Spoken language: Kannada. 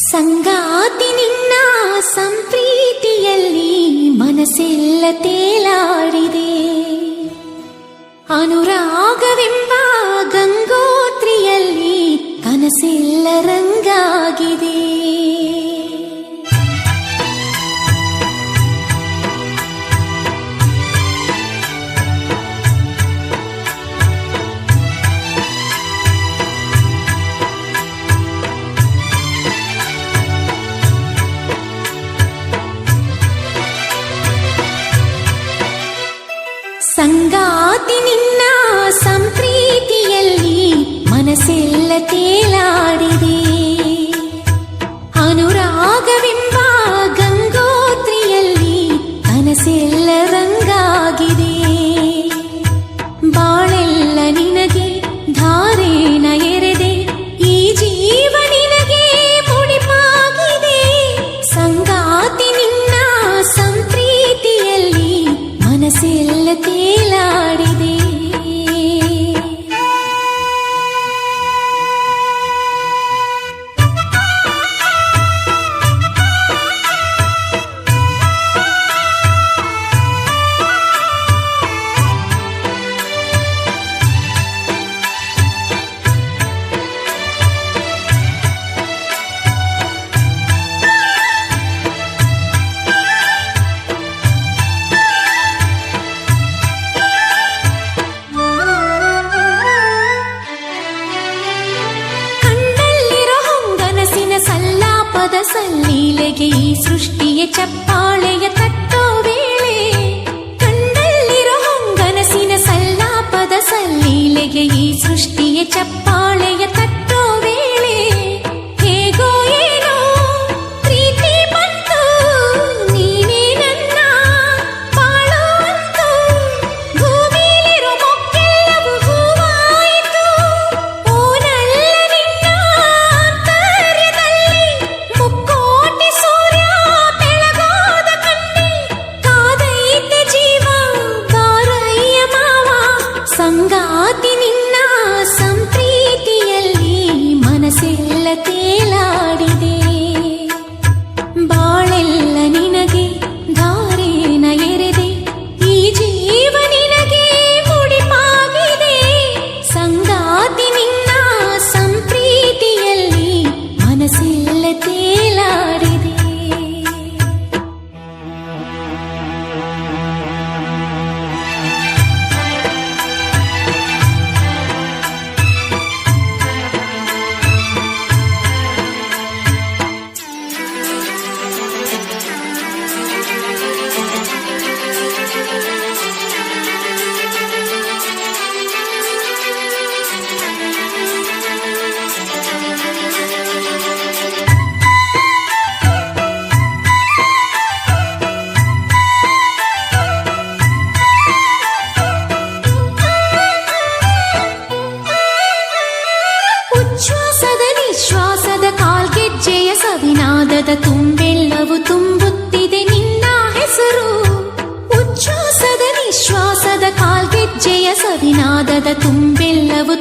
ಸಂಗಾತಿ ನಿನ್ನ ಸಂಪ್ರೀತಿಯಲ್ಲಿ ಮನಸ್ಸೆಲ್ಲ ತೇಲಾಡಿದೆ. ಅನುರಾಗವೆಂಬ ಗಂಗೋತ್ರಿಯಲ್ಲಿ ಕನಸೆಲ್ಲ ರಂಗಾಗಿದೆ. ಸಂಗಾತಿ ನಿನ್ನ ಸಂಪ್ರೀತಿಯಲ್ಲಿ ಮನಸ್ಸೆಲ್ಲ ತೇಲಾಡಿದೆ. ಅನುರಾಗವೆಂಬ ಗಂಗೋತ್ರಿಯಲ್ಲಿ ಕನಸೆಲ್ಲ ರಂಗಾಗಿದೆ. ಬಾಳೆಲ್ಲ ನಿನಗೆ ಧಾರೇನ ಎರೆದೆ, ಈ ಜೀವ ನಿನಗೆ ಮುಡಿಪಾಗಿದೆ. ಸಂಗಾತಿ ನಿನ್ನ ಸಂಪ್ರೀತಿಯಲ್ಲಿ ಮನಸ್ಸೆಲ್ಲ ತೇಲಾಡಿದೆ. ಸಲ್ಲಾಪದ ಸಲ್ಲೀಲೆಗೆ ಈ ಸೃಷ್ಟಿಯ ಚಪ್ಪಾಳೆಯ ತಟ್ಟೋ ವೇಳೆ, ಕಂಡಲ್ಲಿರೋ ಹೊಂಗನಸಿನ ಸಲ್ಲಾಪದ ಸಲ್ಲೀಲೆಗೆ ಈ ಸೃಷ್ಟಿಯ ಚಪ್ಪಾಳೆಯ ತಟ್ಟೋ ವೇಳೆ, ಹೇಗೋ ಏನೋ ಪ್ರೀತಿ ಬಂತು, ನೀನೇ ನನ್ನ ಬಾಳೋ ಅಂತು, ಭೂಮಿಲಿರೋ ಮೊಕ್ಕೆಲ್ಲವೂ ಹೂವಾಯಿತು. ಓನಲ್ಲ ನಿನ್ನ ಆಂತರ್ಯದಲ್ಲಿ ಮುಕ್ಕೋಟಿ ಸೂರ್ಯ ಬೆಳಗೋದ ಕಣ್ಣಿ, ಕಾದೈತೆ ಜೀವ ಬಾರಯ್ಯ ಮಾವ. ಸಂಗಾತಿ ನಿನ್ನ ಸಂಪ್ರೀತಿಯಲ್ಲಿ ಮನಸ್ಸೆಲ್ಲ ತೇಲಾಡಿದೆ. ಬಾಳೆಲ್ಲ ನಿನಗೆ ಧಾರೇನ ಎರೆದೆ, ಈ ಜೀವ ನಿನಗೆ ಮುಡಿಪಾಗಿದೆ. ಸಂಗಾತಿ ನಿನ್ನ ಸಂಪ್ರೀತಿಯಲ್ಲಿ ಮನಸ್ಸೆಲ್ಲ ತೇಲಾಡಿದೆ. ಉಚ್ಛ್ವಾಸದ ನಿಶ್ವಾಸದ ಕಾಲ್ಗೆಜ್ಜೆಯ ಸವಿನಾದದ ತುಂಬೆಲ್ಲವೂ ತುಂಬುತ್ತಿದೆ ನಿನ್ನ ಹೆಸರು. ಉಚ್ಛ್ವಾಸದ ನಿಶ್ವಾಸದ ಕಾಲ್ಗೆಜ್ಜೆಯ ಸವಿನಾದದ ತುಂಬೆಲ್ಲವೂ